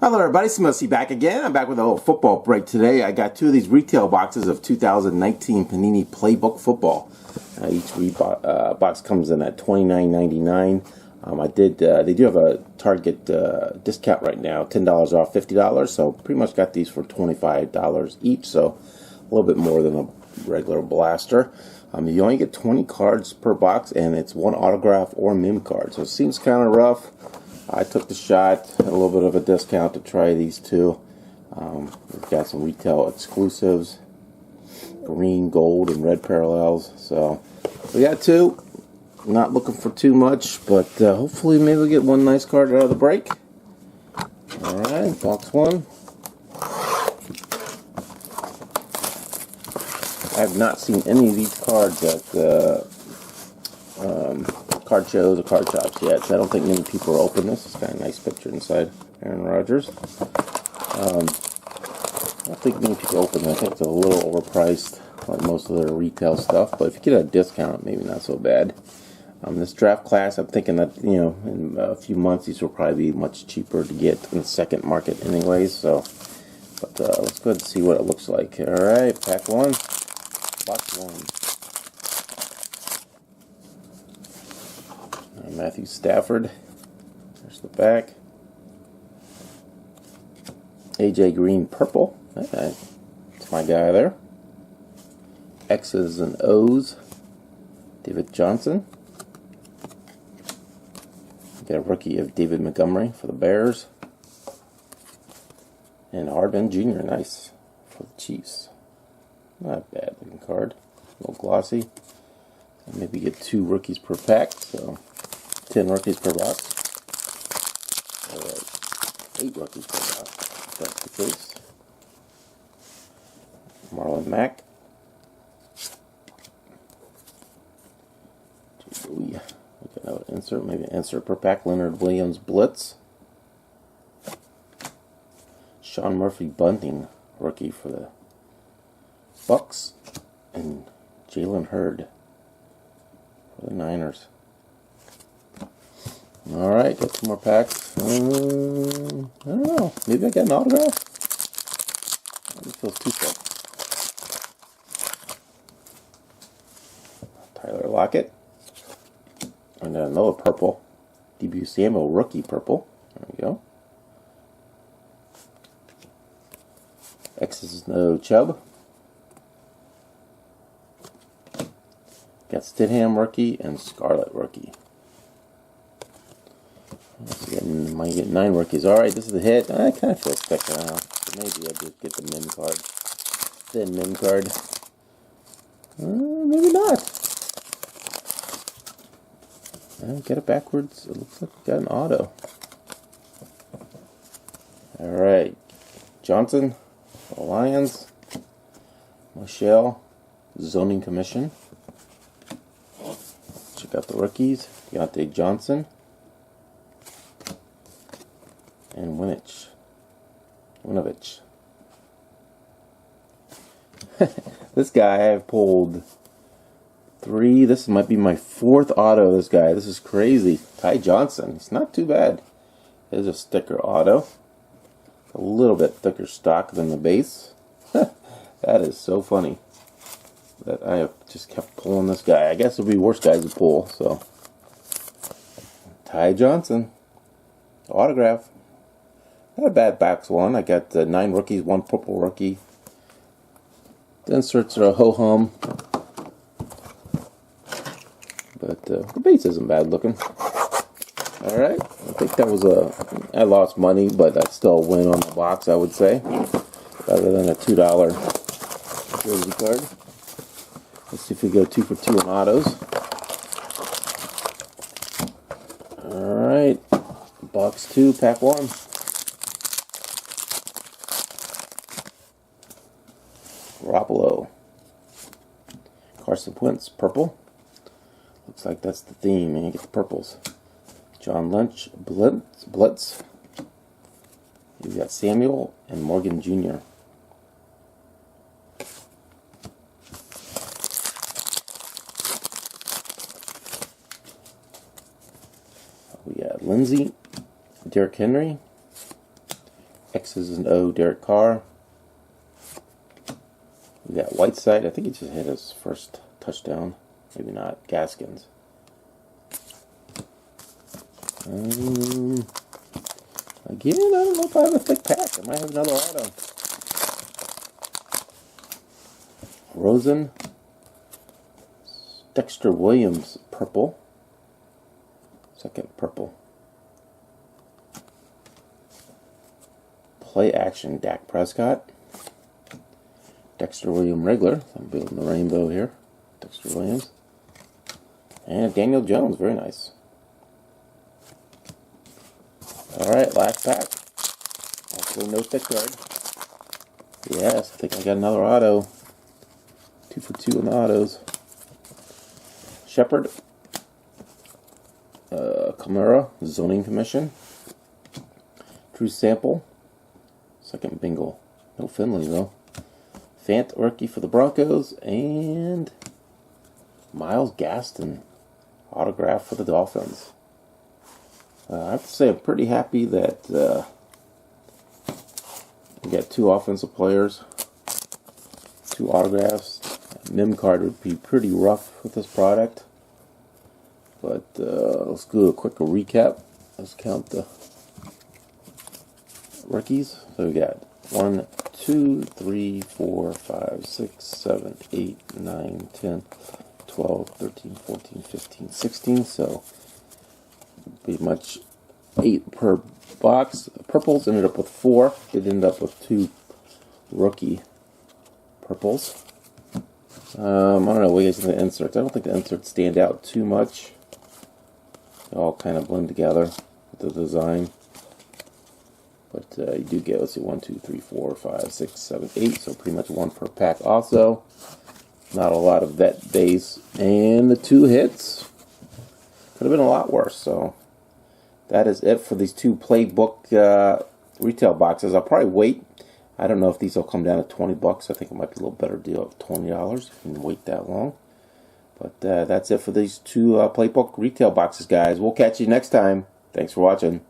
Hello everybody, Smilsy back again. I'm back with a little football break today. I got two of these retail boxes of 2019 Panini Playbook football. Each box comes in at $29.99. They do have a Target discount right now, $10 off $50, so pretty much got these for $25 each, so a little bit more than a regular blaster. You only get 20 cards per box, and it's one autograph or mem card, so it seems kind of rough. I took the shot, a little bit of a discount to try these two. We've got some retail exclusives, green, gold, and red parallels. So we got two. Not looking for too much, but hopefully maybe we'll get one nice card out of the break. Alright, box one. I have not seen any of these cards at card shows or card shops yet, so I don't think many people are opening this. It's got a nice picture inside. Aaron Rodgers. I don't think many people open it. I think it's a little overpriced, like most of their retail stuff, but if you get a discount, maybe not so bad. This draft class, I'm thinking that, in a few months, these will probably be much cheaper to get in the second market anyways, so, but let's go ahead and see what it looks like. Alright, pack one, box one. Matthew Stafford. There's the back. AJ Green purple. Okay. That's my guy there. X's and O's. David Johnson. Got a rookie of David Montgomery for the Bears. And Hardman Jr. Nice for the Chiefs. Not a bad looking card. A little glossy. Maybe get 2 rookies per pack, so 10 rookies per box. Alright, 8 rookies per box, if that's the case. Marlon Mack. We got another insert, maybe an insert per pack. Leonard Williams Blitz. Sean Murphy Bunting, rookie for the Bucks. And Jalen Hurd for the Niners. Alright, got 2 more packs. I don't know. Maybe I got an autograph? It feels too full. Tyler Lockett. And then another purple. Debut Samuel rookie purple. There we go. X's no Chubb. Got Stidham rookie and Scarlet rookie. Might get 9 rookies. Alright, this is the hit. I kind of feel thick now. So maybe I'll just get the mem card. Thin mem card. Maybe not. Get it backwards. It looks like we got an auto. Alright. Johnson for the Lions. Michelle, Zoning Commission. Check out the rookies. Deontay Johnson. And Winovich. This guy, I have pulled 3. This might be my 4th auto. This guy, this is crazy. Ty Johnson. It's not too bad. There's a sticker auto. A little bit thicker stock than the base. That is so funny that I have just kept pulling this guy. I guess there'll be worse guys to pull. So, Ty Johnson autograph. Not a bad box one. I got 9 rookies, 1 purple rookie. The inserts are a ho-hum. But the base isn't bad looking. Alright. I think that was I lost money, but that's still a win on the box, I would say. Better than a $2 jersey card. Let's see if we go 2 for 2 on autos. Alright. Box 2, pack 1. Garoppolo. Carson Wentz, purple. Looks like that's the theme, and you get the purples. John Lynch, Blitz. You've got Samuel and Morgan Jr. We got Lindsey, Derrick Henry, X's and O, Derek Carr. We got Whiteside. I think he just hit his first touchdown. Maybe not. Gaskins. Again, I don't know if I have a thick pack. I might have another auto. Rosen. Dexter Williams, purple. Second purple. Play action, Dak Prescott. Dexter Williams regular. I'm building the rainbow here. Dexter Williams. And Daniel Jones, very nice. Alright, last pack. Also no stick card. Yes, I think I got another auto. 2 for 2 in the autos. Shepard. Camara, Zoning Commission. True Sample. Second bingo. No Finley though. Fant rookie for the Broncos. And Miles Gaston. Autograph for the Dolphins. I have to say I'm pretty happy that we got 2 offensive players. 2 autographs. Mim card would be pretty rough with this product. But let's do a quick recap. Let's count the rookies. So we got 1, 2, 3, 4, 5, 6, 7, 8, 9, 10, 12, 13, 14, 15, 16. So pretty much 8 per box. Purples ended up with 4. It ended up with 2 rookie purples. I don't know what you guys think of the inserts. I don't think the inserts stand out too much. They all kind of blend together with the design. But you do get, let's see, 1, 2, 3, 4, 5, 6, 7, 8. So pretty much 1 per pack also. Not a lot of vet base. And the 2 hits could have been a lot worse. So that is it for these 2 Playbook retail boxes. I'll probably wait. I don't know if these will come down to 20 bucks. I think it might be a little better deal of $20. You can wait that long. But that's it for these 2 Playbook retail boxes, guys. We'll catch you next time. Thanks for watching.